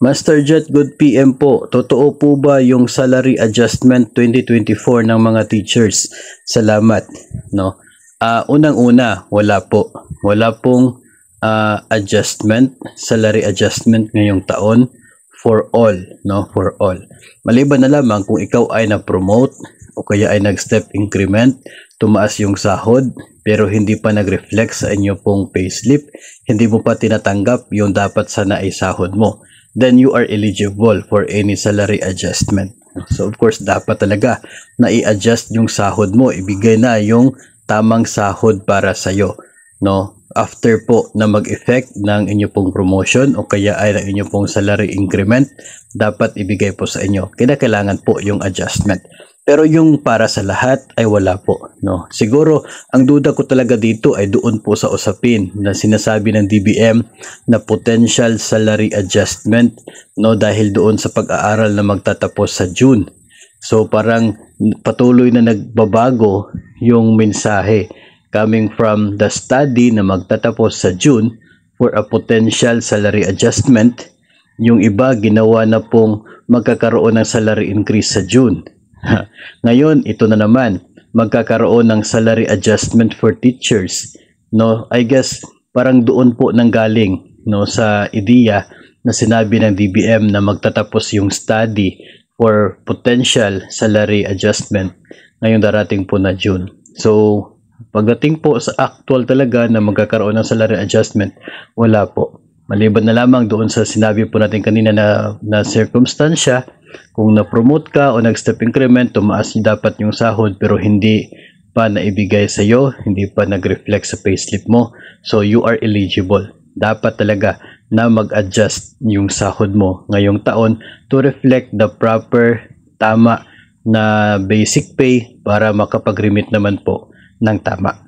Master Jet, good PM po. Totoo po ba yung salary adjustment 2024 ng mga teachers? Salamat. No. Unang-una, wala po. Wala pong adjustment, salary adjustment ngayong taon for all, no, for all. Maliban na lamang kung ikaw ay na-promote o kaya ay nag-step increment, tumaas yung sahod pero hindi pa nag-reflect sa inyo pong payslip, hindi mo pa tinatanggap yung dapat sana ay sahod mo, then you are eligible for any salary adjustment. So of course, dapat talaga na i-adjust yung sahod mo, ibigay na yung tamang sahod para sa'yo, no? After po na mag-effect ng inyo pong promotion o kaya ay ng inyo pong salary increment, dapat ibigay po sa inyo. Kailangan po yung adjustment. Pero yung para sa lahat ay wala po, no? Siguro ang duda ko talaga dito ay doon po sa usapin na sinasabi ng DBM na potential salary adjustment, no, dahil doon sa pag-aaral na magtatapos sa June. So parang patuloy na nagbabago yung mensahe coming from the study na magtatapos sa June for a potential salary adjustment. Yung iba ginawa na pong magkakaroon ng salary increase sa June. Ngayon, ito na naman, magkakaroon ng salary adjustment for teachers. No, I guess parang doon po nanggaling, no, sa ideya na sinabi ng DBM na magtatapos yung study for potential salary adjustment ngayong darating po na June. So pagdating po sa actual talaga na magkakaroon ng salary adjustment, wala po. Maliban na lamang doon sa sinabi po natin kanina na circumstansya, kung na-promote ka o nag-step increment, tumaas dapat yung sahod pero hindi pa naibigay sa iyo, hindi pa nag-reflect sa payslip mo, so you are eligible. Dapat talaga na mag-adjust yung sahod mo ngayong taon to reflect the proper, tama na basic pay para makapag-remit naman po ng tama.